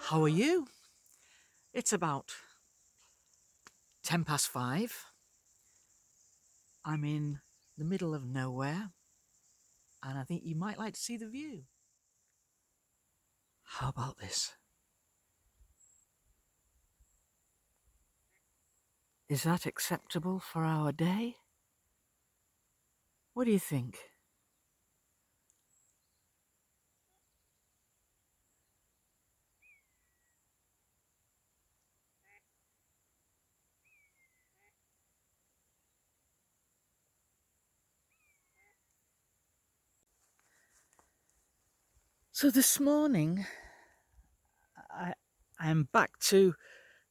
How are you? It's about 5:10. I'm in the middle of nowhere, and I think you might like to see the view. How about this? Is that acceptable for our day? What do you think? So this morning, I am back to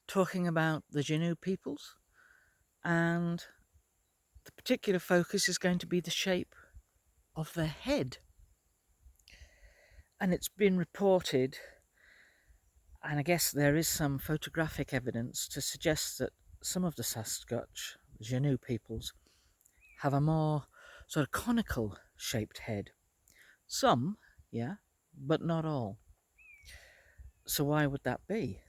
talking about the Xanue peoples, and the particular focus is going to be the shape of their head. And it's been reported, and I guess there is some photographic evidence to suggest that some of the Sasquatch, Xanue peoples, have a more sort of conical shaped head. Some, yeah, but not all. So why would that be?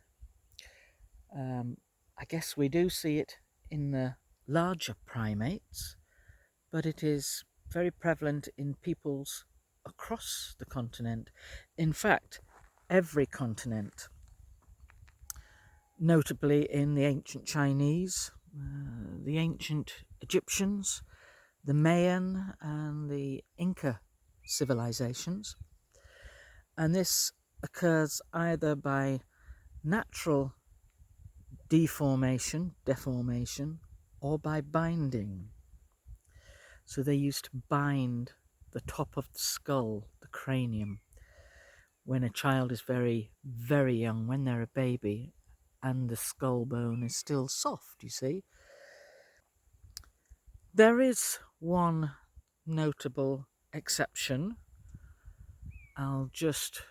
I guess we do see it in the larger primates, but it is very prevalent in peoples across the continent. In fact, every continent, notably in the ancient Chinese, the ancient Egyptians, the Mayan and the Inca civilizations. And this occurs either by natural deformation, or by binding. So they used to bind the top of the skull, the cranium, when a child is very, very young, when they're a baby, and the skull bone is still soft, you see. There is one notable exception. I'll just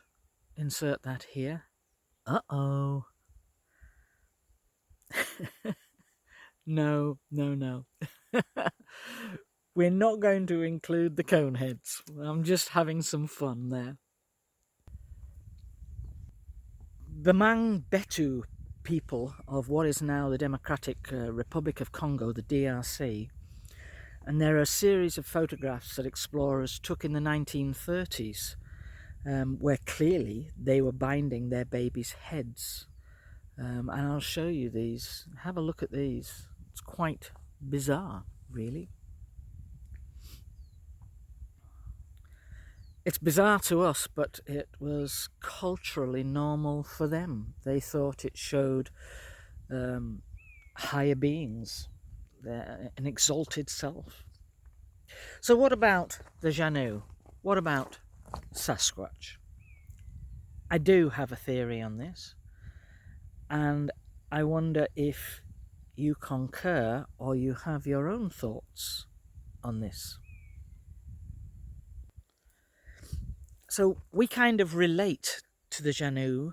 insert that here. Uh-oh. No. We're not going to include the coneheads. I'm just having some fun there. The Mangbetu people of what is now the Democratic Republic of Congo, the DRC, and there are a series of photographs that explorers took in the 1930s where clearly they were binding their babies' heads. And I'll show you these. Have a look at these. It's quite bizarre, really. It's bizarre to us, but it was culturally normal for them. They thought it showed higher beings, an exalted self. So what about the Xanue? What about Sasquatch? I do have a theory on this, and I wonder if you concur or you have your own thoughts on this. So we kind of relate to the Xanue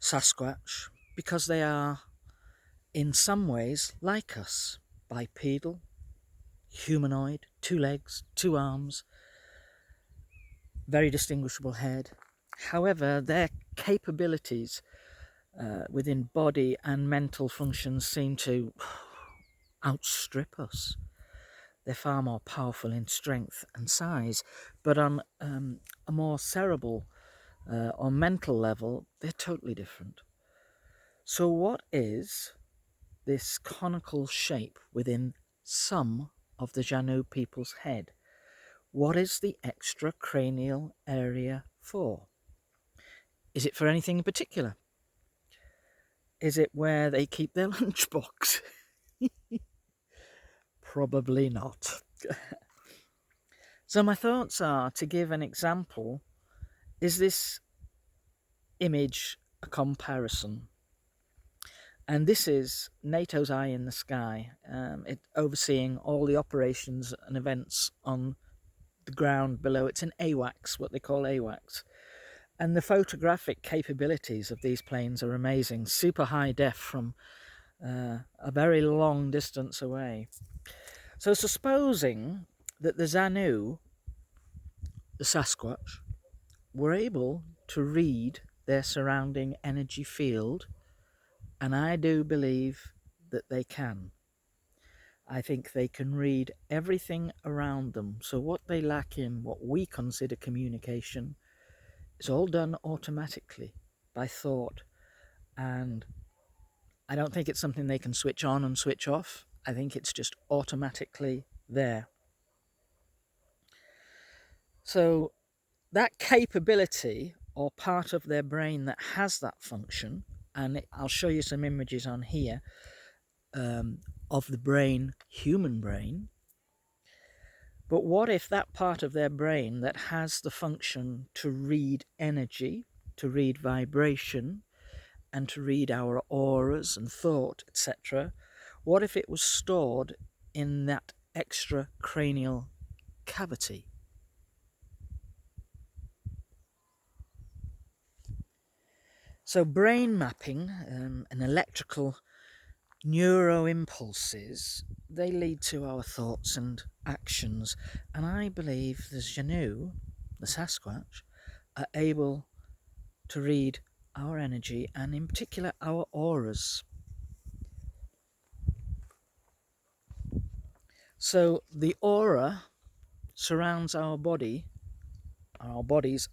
Sasquatch because they are in some ways like us, bipedal, humanoid, 2 legs, 2 arms, very distinguishable head. However, their capabilities within body and mental functions seem to outstrip us. They're far more powerful in strength and size, but on a more cerebral or mental level, they're totally different. So what is this conical shape within some of the Xanue people's head? What is the extra cranial area for? Is it for anything in particular? Is it where they keep their lunchbox? Probably not. So my thoughts are, to give an example, is this image a comparison? And this is NATO's Eye in the Sky, it overseeing all the operations and events on the ground below. It's an AWACS, what they call AWACS. And the photographic capabilities of these planes are amazing. Super high def from a very long distance away. So supposing that the Xanue, the Sasquatch, were able to read their surrounding energy field, and I do believe that they can. I think they can read everything around them. So what they lack in what we consider communication is all done automatically by thought. And I don't think it's something they can switch on and switch off. I think it's just automatically there. So that capability, or part of their brain that has that function, and I'll show you some images on here of the brain, human brain. But what if that part of their brain that has the function to read energy, to read vibration, and to read our auras and thought, etc., what if it was stored in that extra cranial cavity? So brain mapping and electrical neuroimpulses, they lead to our thoughts and actions, and I believe the Xanue, the Sasquatch, are able to read our energy and in particular our auras. So the aura surrounds our bodies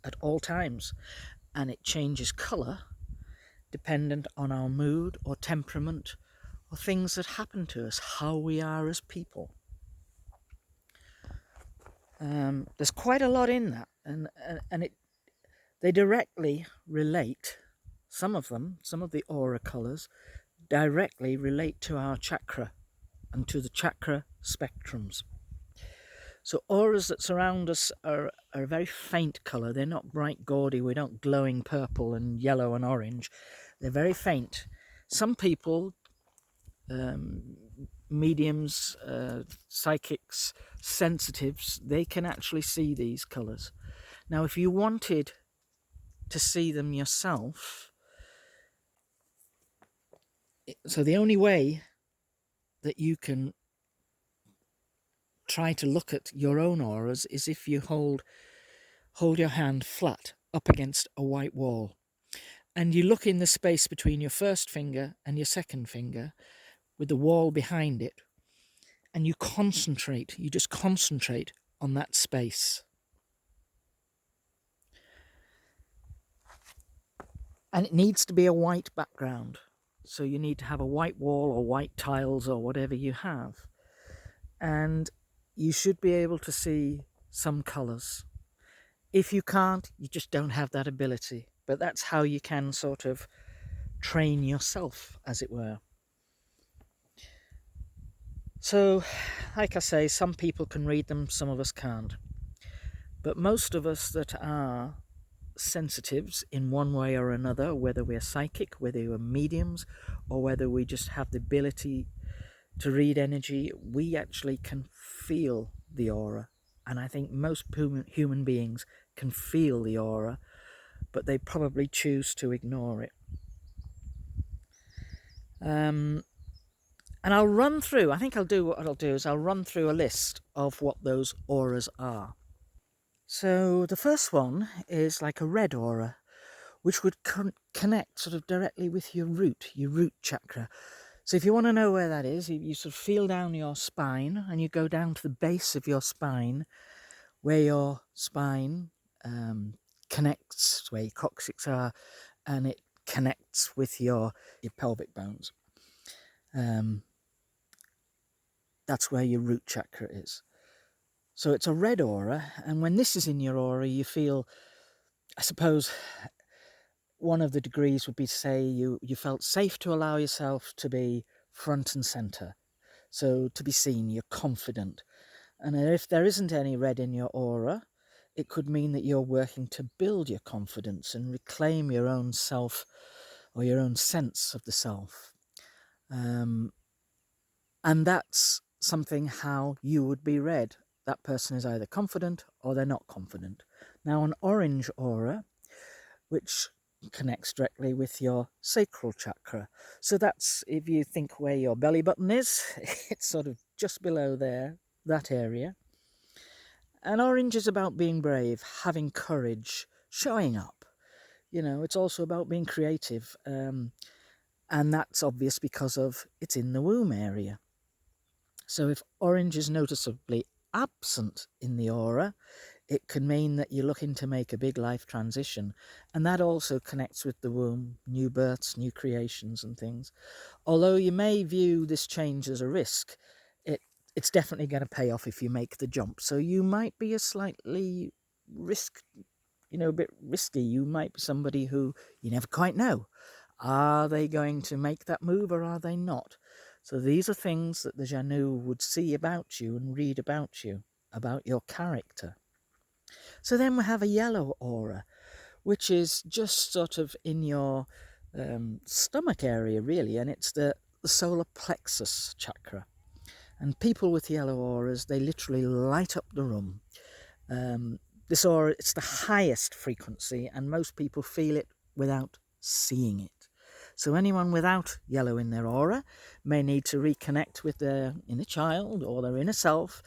at all times, and it changes colour dependent on our mood or temperament or things that happen to us, how we are as people. There's quite a lot in that, and they directly relate. Some of the aura colours directly relate to our chakra and to the chakra spectrums. So auras that surround us are a very faint colour. They're not bright gaudy. We don't glowing purple and yellow and orange. They're very faint. Some people, mediums, psychics, sensitives, they can actually see these colours. Now, if you wanted to see them yourself, so the only way that you can try to look at your own auras is if you hold your hand flat up against a white wall, and you look in the space between your first finger and your second finger with the wall behind it, and you just concentrate on that space. And it needs to be a white background. So you need to have a white wall or white tiles or whatever you have. And you should be able to see some colours. If you can't, you just don't have that ability. But that's how you can sort of train yourself, as it were. So, like I say, some people can read them, some of us can't. But most of us that are sensitives in one way or another, whether we're psychic, whether we're mediums, or whether we just have the ability to read energy, we actually can feel the aura. And I think most human beings can feel the aura, but they probably choose to ignore it. And I'll run through, I think what I'll do is I'll run through a list of what those auras are. So the first one is like a red aura, which would connect sort of directly with your root chakra. So if you want to know where that is, you sort of feel down your spine and you go down to the base of your spine, where your spine connects, where your coccyx are, and it connects with your pelvic bones. That's where your root chakra is. So it's a red aura, and when this is in your aura, you feel, I suppose, one of the degrees would be to say you felt safe to allow yourself to be front and centre. So to be seen, you're confident. And if there isn't any red in your aura, it could mean that you're working to build your confidence and reclaim your own self or your own sense of the self. And that's something how you would be read. That person is either confident or they're not confident. Now, an orange aura, which connects directly with your sacral chakra. So that's, if you think where your belly button is, it's sort of just below there, that area. And orange is about being brave, having courage, showing up, You know, it's also about being creative. And that's obvious because of it's in the womb area. So if orange is noticeably absent in the aura, it can mean that you're looking to make a big life transition. And that also connects with the womb, new births, new creations and things. Although you may view this change as a risk, it's definitely going to pay off if you make the jump. So you might be a slightly a bit risky. You might be somebody who you never quite know. Are they going to make that move or are they not? So these are things that the Xanue would see about you and read about you, about your character. So then we have a yellow aura, which is just sort of in your stomach area, really, and it's the solar plexus chakra. And people with yellow auras, they literally light up the room. This aura, it's the highest frequency, and most people feel it without seeing it. So anyone without yellow in their aura may need to reconnect with their inner child or their inner self,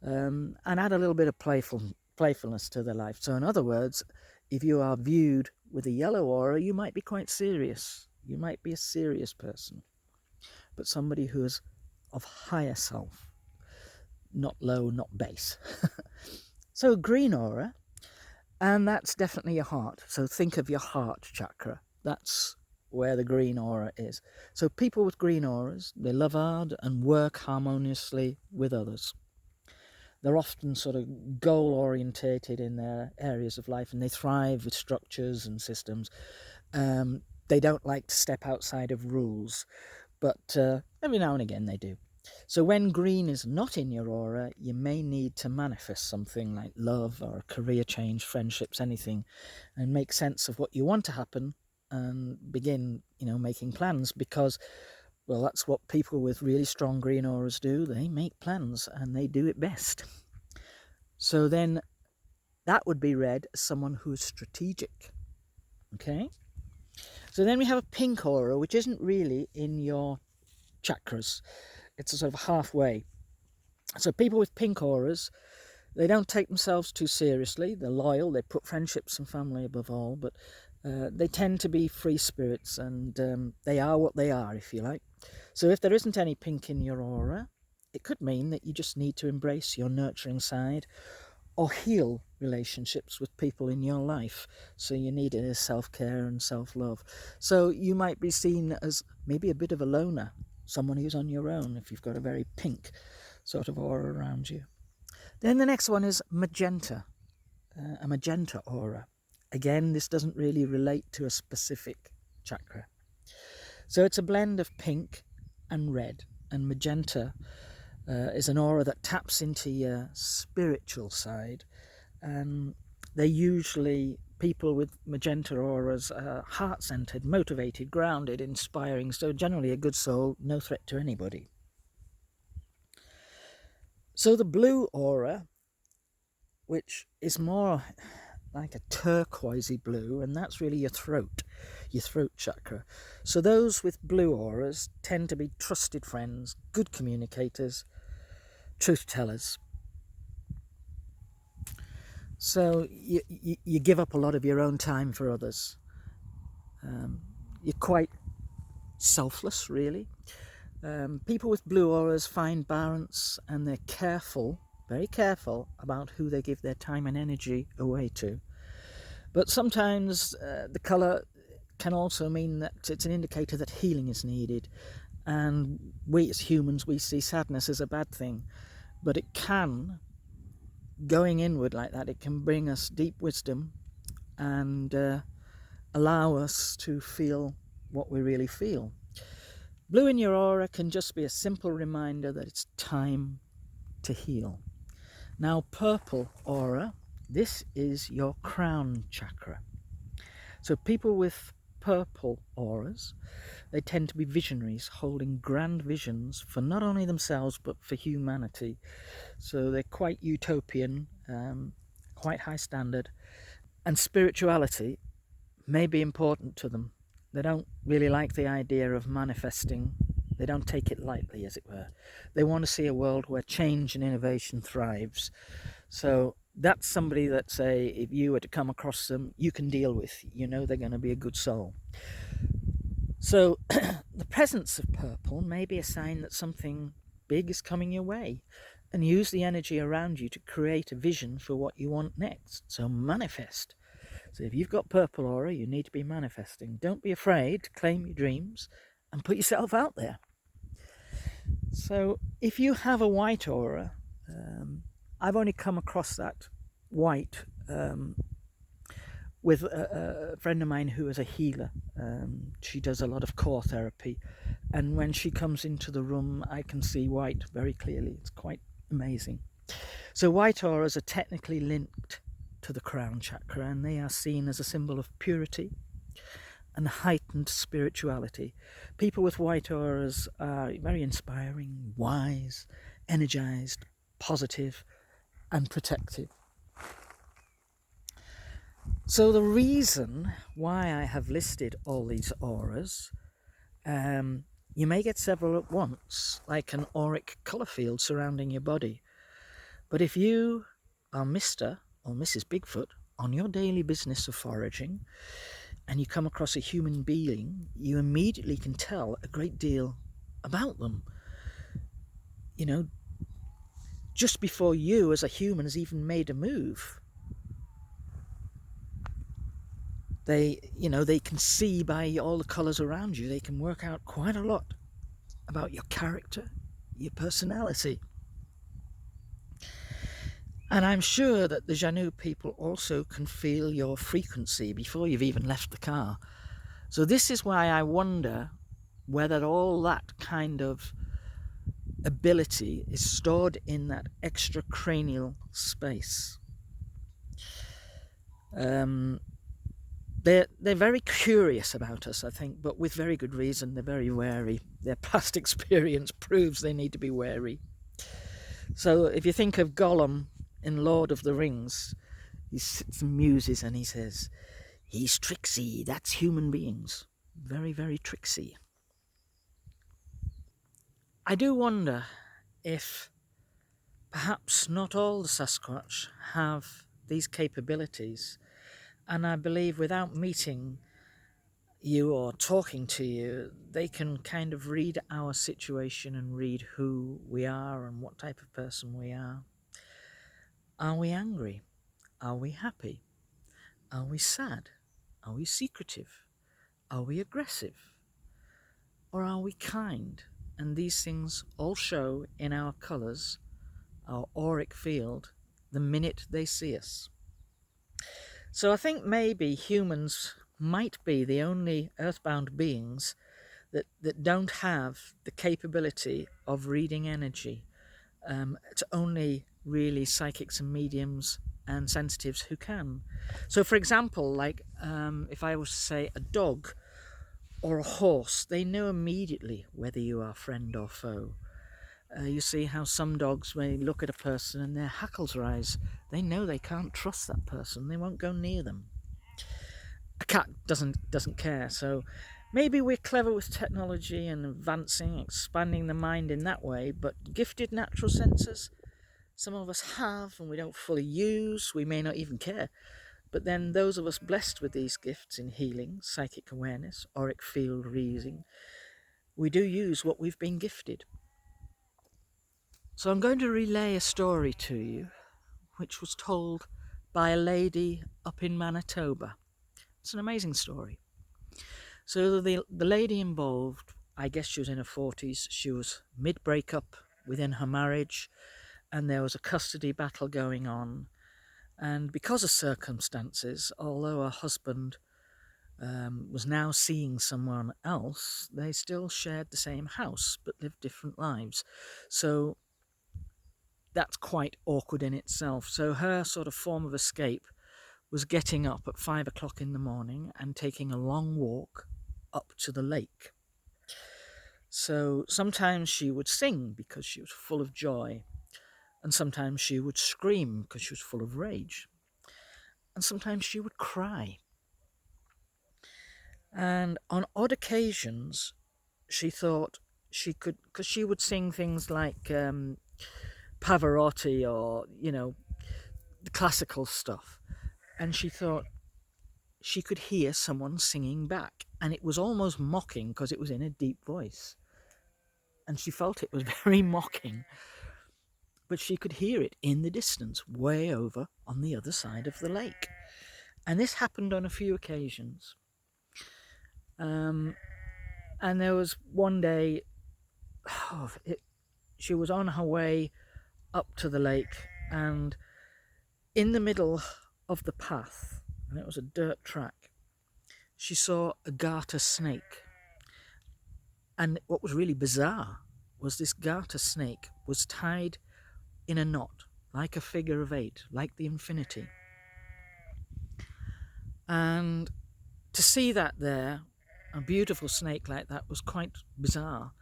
and add a little bit of playfulness to their life. So in other words, if you are viewed with a yellow aura, you might be quite serious. You might be a serious person, but somebody who is of higher self, not low, not base. So green aura, and that's definitely your heart. So think of your heart chakra. That's where the green aura is. So people with green auras, they love hard and work harmoniously with others. They're often sort of goal orientated in their areas of life, and they thrive with structures and systems. They don't like to step outside of rules, but every now and again they do. So when green is not in your aura, you may need to manifest something like love or a career change, friendships, anything, and make sense of what you want to happen and begin, making plans, because, well, that's what people with really strong green auras do. They make plans and they do it best. So then that would be read as someone who is strategic. Okay? So then we have a pink aura, which isn't really in your chakras. It's a sort of halfway. So people with pink auras, they don't take themselves too seriously. They're loyal. They put friendships and family above all. But they tend to be free spirits, and they are what they are, if you like. So if there isn't any pink in your aura, it could mean that you just need to embrace your nurturing side or heal relationships with people in your life. So you need it as self-care and self-love. So you might be seen as maybe a bit of a loner, someone who's on your own if you've got a very pink sort of aura around you. Then the next one is magenta, a magenta aura. Again, this doesn't really relate to a specific chakra. So it's a blend of pink and red, and magenta is an aura that taps into your spiritual side. And they're usually, people with magenta auras are heart-centered, motivated, grounded, inspiring, so generally a good soul, no threat to anybody. So the blue aura, which is more like a turquoisey blue, and that's really your throat chakra. So those with blue auras tend to be trusted friends, good communicators, truth tellers. So you give up a lot of your own time for others. You're quite selfless, really. People with blue auras find balance, and they're careful, very careful, about who they give their time and energy away to. But sometimes the colour can also mean that it's an indicator that healing is needed. And we as humans, we see sadness as a bad thing. But it can, going inward like that, it can bring us deep wisdom and allow us to feel what we really feel. Blue in your aura can just be a simple reminder that it's time to heal. Now, purple aura, this is your crown chakra. So people with purple auras, they tend to be visionaries, holding grand visions for not only themselves but for humanity. So they're quite utopian, quite high standard, and spirituality may be important to them. They don't really like the idea of manifesting. They don't take it lightly, as it were. They want to see a world where change and innovation thrives. So That's somebody that, say, if you were to come across them, you can deal with. You know they're going to be a good soul. So the presence of purple may be a sign that something big is coming your way, and use the energy around you to create a vision for what you want next. So manifest. So if you've got purple aura, you need to be manifesting. Don't be afraid to claim your dreams and put yourself out there. So if you have a white aura, I've only come across that white with a friend of mine who is a healer. She does a lot of core therapy, and when she comes into the room, I can see white very clearly. It's quite amazing. So white auras are technically linked to the crown chakra, and they are seen as a symbol of purity and heightened spirituality. People with white auras are very inspiring, wise, energized, positive, and protective. So the reason why I have listed all these auras, you may get several at once, like an auric colour field surrounding your body. But if you are Mr. or Mrs. Bigfoot on your daily business of foraging, and you come across a human being, you immediately can tell a great deal about them. You know, just before you as a human has even made a move. They can see by all the colours around you, they can work out quite a lot about your character, your personality. And I'm sure that the Xanue people also can feel your frequency before you've even left the car. So this is why I wonder whether all that kind of ability is stored in that extracranial space. They're very curious about us, I think, but with very good reason. They're very wary. Their past experience proves they need to be wary. So if you think of Gollum in Lord of the Rings, he sits and muses and he says, "He's tricksy, that's human beings. Very, very tricksy." I do wonder if perhaps not all the Sasquatch have these capabilities, and I believe without meeting you or talking to you, they can kind of read our situation and read who we are and what type of person we are. Are we angry? Are we happy? Are we sad? Are we secretive? Are we aggressive? Or are we kind? And these things all show in our colours, our auric field, the minute they see us. So I think maybe humans might be the only earthbound beings that don't have the capability of reading energy. It's only really psychics and mediums and sensitives who can. So for example, like if I was to say a dog or a horse, they know immediately whether you are friend or foe. You see how some dogs, when they look at a person and their hackles rise, they know they can't trust that person. They won't go near them. A cat doesn't care. So maybe we're clever with technology and advancing, expanding the mind in that way, but gifted natural senses, some of us have and we don't fully use. We may not even care. But then those of us blessed with these gifts in healing, psychic awareness, auric field reading, we do use what we've been gifted. So I'm going to relay a story to you, which was told by a lady up in Manitoba. It's an amazing story. So the lady involved, I guess she was in her 40s. She was mid-breakup within her marriage, and there was a custody battle going on. And because of circumstances, although her husband was now seeing someone else, they still shared the same house but lived different lives. So that's quite awkward in itself. So her sort of form of escape was getting up at 5 o'clock in the morning and taking a long walk up to the lake. So sometimes she would sing because she was full of joy, and sometimes she would scream because she was full of rage, and sometimes she would cry. And on odd occasions, she thought she could, because she would sing things like Pavarotti or, the classical stuff. And she thought she could hear someone singing back, and it was almost mocking because it was in a deep voice. And she felt it was very mocking, but she could hear it in the distance, way over on the other side of the lake. And this happened on a few occasions. And there was one day, she was on her way up to the lake, and in the middle of the path, and it was a dirt track, she saw a garter snake. And what was really bizarre was this garter snake was tied in a knot, like a figure of 8, like the infinity. And to see that there, a beautiful snake like that, was quite bizarre.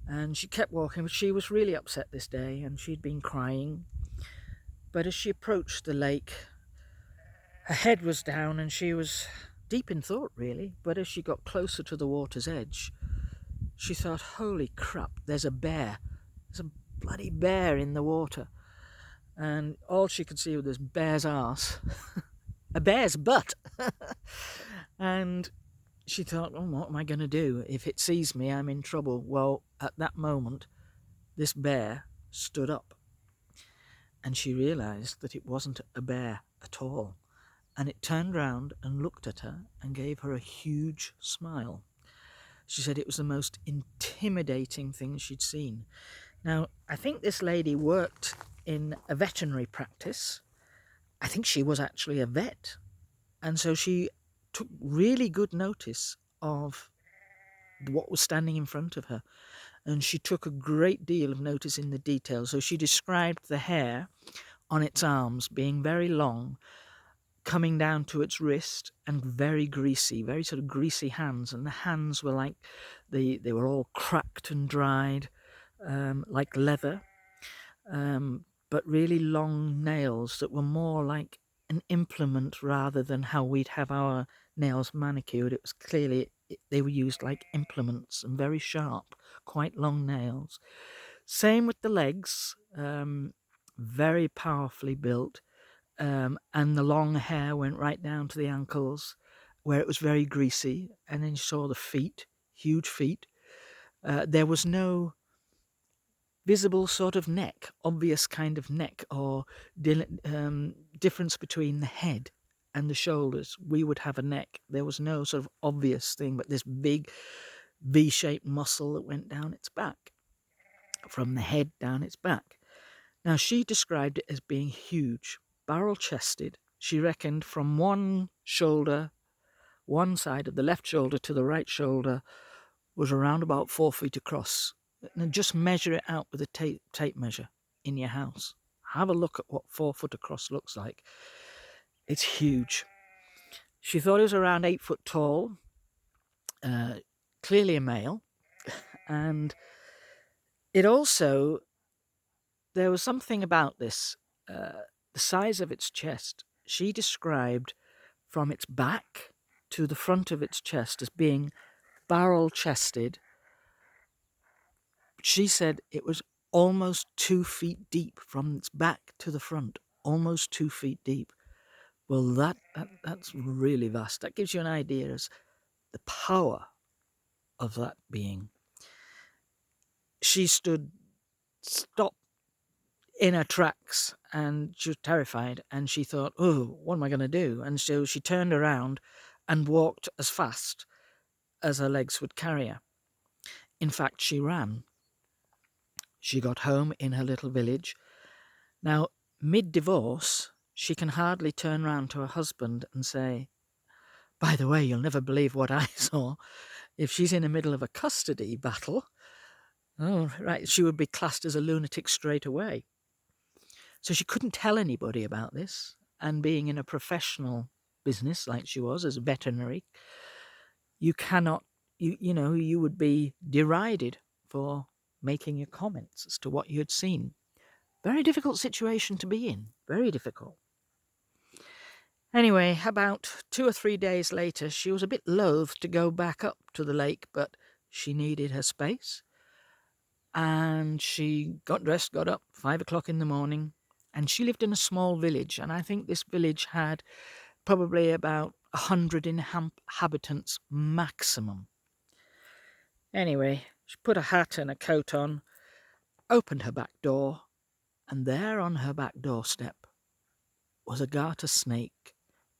And she kept walking, but she was really upset this day, and she'd been crying. But as she approached the lake, her head was down and she was deep in thought, really. But as she got closer to the water's edge, she thought, holy crap, there's a bear. There's a bloody bear in the water. And all she could see was this bear's arse, a bear's butt. And she thought, oh, what am I going to do? If it sees me, I'm in trouble. Well, at that moment, this bear stood up. And she realised that it wasn't a bear at all. And it turned round and looked at her and gave her a huge smile. She said it was the most intimidating thing she'd seen. Now, I think this lady worked in a veterinary practice. I think she was actually a vet. And so she took really good notice of what was standing in front of her. And she took a great deal of notice in the details. So she described the hair on its arms being very long, coming down to its wrist, and very greasy, very sort of greasy hands. And the hands were like, they were all cracked and dried, like leather, but really long nails that were more like an implement rather than how we'd have our nails manicured. It was clearly, they were used like implements and very sharp, quite long nails. Same with the legs, very powerfully built. And the long hair went right down to the ankles, where it was very greasy. And then you saw the feet, huge feet. There was no visible sort of neck, obvious kind of neck, or difference between the head and the shoulders. We would have a neck. There was no sort of obvious thing, but this big V-shaped muscle that went down its back, from the head down its back. Now, she described it as being huge, barrel-chested. She reckoned from one shoulder, one side of the left shoulder to the right shoulder, was around about 4 feet across. And just measure it out with a tape measure in your house. Have a look at what 4 foot across looks like. It's huge. She thought it was around 8 foot tall, clearly a male. And it also, there was something about this, the size of its chest. She described from its back to the front of its chest as being barrel-chested. She said it was almost 2 feet deep from its back to the front, almost 2 feet deep. Well, that's really vast. That gives you an idea as the power of that being. She stopped in her tracks, and she was terrified, and she thought, oh, what am I going to do? And so she turned around and walked as fast as her legs would carry her. In fact, she ran. She got home in her little village. Now, mid-divorce, she can hardly turn round to her husband and say, by the way, you'll never believe what I saw. If she's in the middle of a custody battle, oh, right, she would be classed as a lunatic straight away. So she couldn't tell anybody about this. And being in a professional business like she was as a veterinary, you cannot, you would be derided for making your comments as to what you had seen. Very difficult situation to be in. Very difficult. Anyway, about 2 or 3 days later, she was a bit loath to go back up to the lake, but she needed her space. And she got dressed, got up 5 o'clock in the morning, and she lived in a small village, and I think this village had probably about 100 inhabitants maximum. Anyway, she put a hat and a coat on, opened her back door, and there on her back doorstep was a garter snake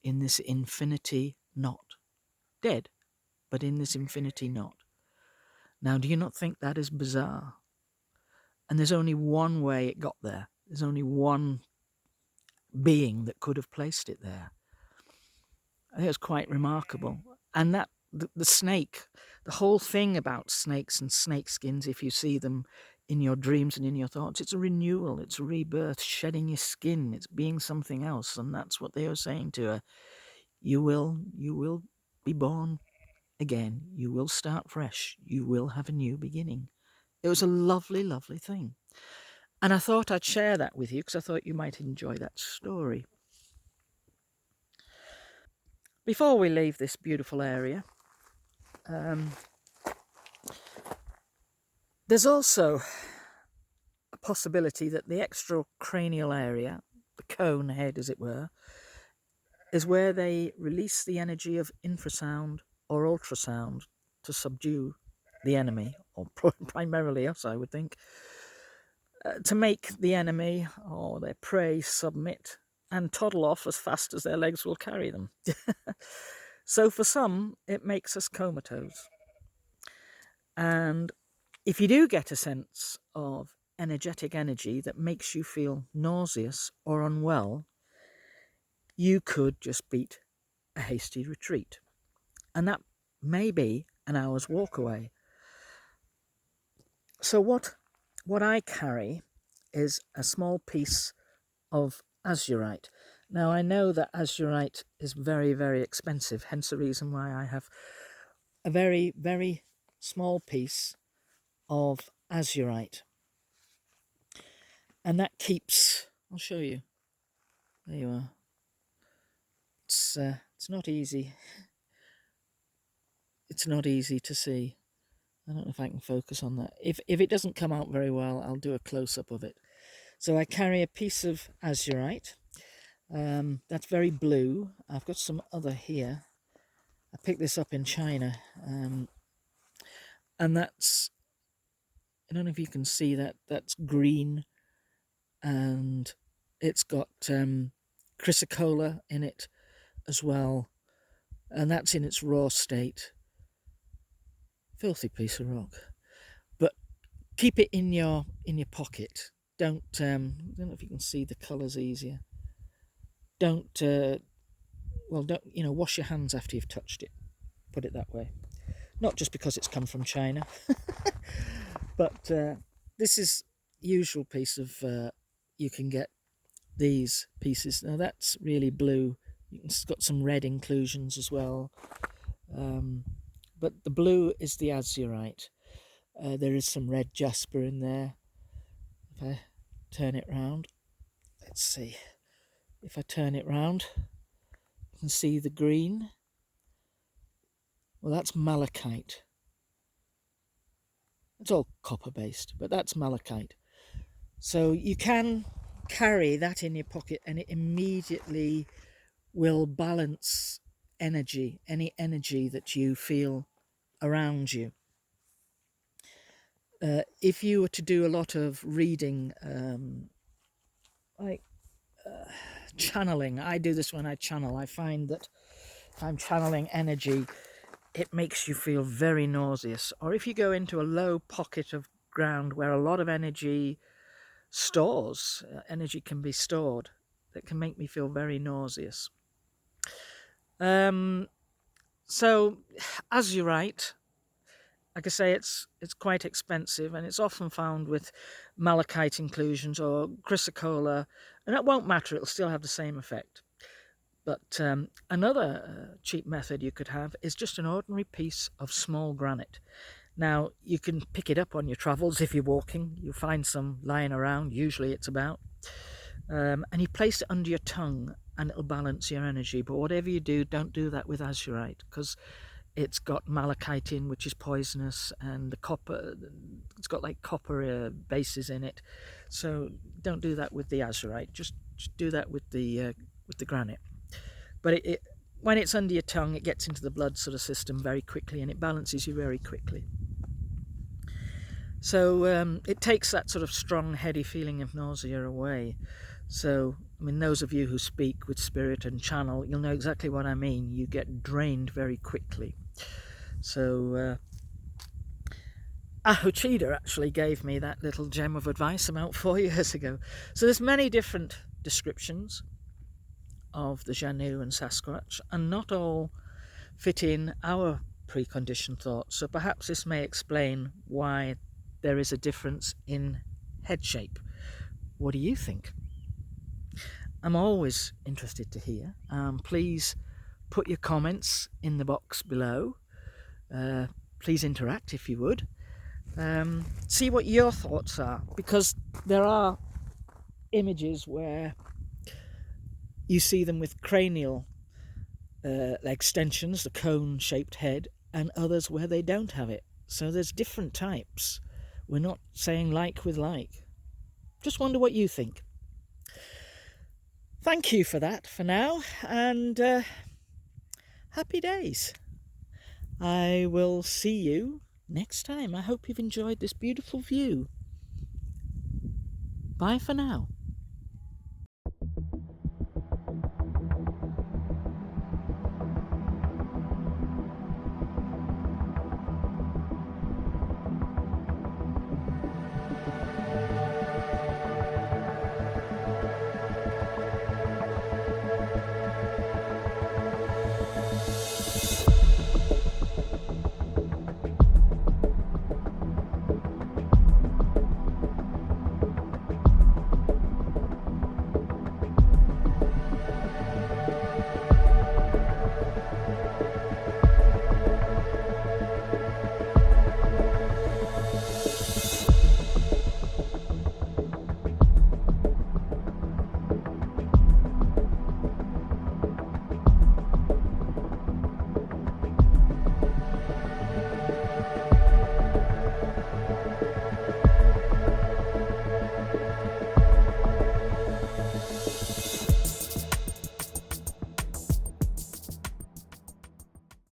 in this infinity knot. Dead, but in this infinity knot. Now, do you not think that is bizarre? And there's only one way it got there. There's only one being that could have placed it there. I think it's quite remarkable. And that the snake, the whole thing about snakes and snake skins, if you see them in your dreams and in your thoughts, it's a renewal, it's a rebirth, shedding your skin, it's being something else. And that's what they were saying to her. You will be born again. You will start fresh. You will have a new beginning. It was a lovely, lovely thing. And I thought I'd share that with you because I thought you might enjoy that story. Before we leave this beautiful area, there's also a possibility that the extracranial area, the cone head as it were, is where they release the energy of infrasound or ultrasound to subdue the enemy, or primarily us, I would think, to make the enemy or their prey submit and toddle off as fast as their legs will carry them. So for some, it makes us comatose. And if you do get a sense of energetic energy that makes you feel nauseous or unwell, you could just beat a hasty retreat. And that may be an hour's walk away. So what I carry is a small piece of azurite. Now, I know that azurite is very, very expensive, hence the reason why I have a very, very small piece of azurite. And that keeps, I'll show you. There you are. It's not easy. It's not easy to see. I don't know if I can focus on that. If it doesn't come out very well, I'll do a close-up of it. So I carry a piece of azurite. That's very blue. I've got some other here. I picked this up in China. And that's, I don't know if you can see that, that's green. And it's got chrysocolla in it as well. And that's in its raw state. Filthy piece of rock. But keep it in your pocket. Don't I don't know if you can see the colours easier. Don't wash your hands after you've touched it. Put it that way. Not just because it's come from China, but this is usual piece of. You can get these pieces. Now that's really blue. It's got some red inclusions as well. But the blue is the azurite. There is some red jasper in there. If I turn it round, let's see. If I turn it round, you can see the green. Well, that's malachite. It's all copper based, but that's malachite. So you can carry that in your pocket and it immediately will balance energy, any energy that you feel around you. If you were to do a lot of reading, channeling, I do this when I channel. I find that if I'm channeling energy, it makes you feel very nauseous. Or if you go into a low pocket of ground where a lot of energy can be stored, that can make me feel very nauseous. So azurite, like I say, it's quite expensive, and it's often found with malachite inclusions or chrysocolla, and that won't matter, it'll still have the same effect. But another cheap method you could have is just an ordinary piece of small granite. Now, you can pick it up on your travels if you're walking. You'll find some lying around, usually it's about. And you place it under your tongue and it'll balance your energy. But whatever you do, don't do that with azurite, because it's got malachite in, which is poisonous, and the copper, it's got like copper bases in it. So don't do that with the azurite. Just do that with the granite. But when it's under your tongue, it gets into the blood sort of system very quickly, and it balances you very quickly. So it takes that sort of strong, heady feeling of nausea away. So, I mean, those of you who speak with spirit and channel, you'll know exactly what I mean. You get drained very quickly. So, Ahochida actually gave me that little gem of advice about 4 years ago. So there's many different descriptions of the Xanue and Sasquatch, and not all fit in our preconditioned thoughts. So perhaps this may explain why there is a difference in head shape. What do you think? I'm always interested to hear. Please put your comments in the box below. Please interact if you would. See what your thoughts are, because there are images where you see them with cranial extensions, the cone-shaped head, and others where they don't have it. So there's different types. We're not saying like with like. Just wonder what you think. Thank you for that for now, and happy days. I will see you next time. I hope you've enjoyed this beautiful view. Bye for now.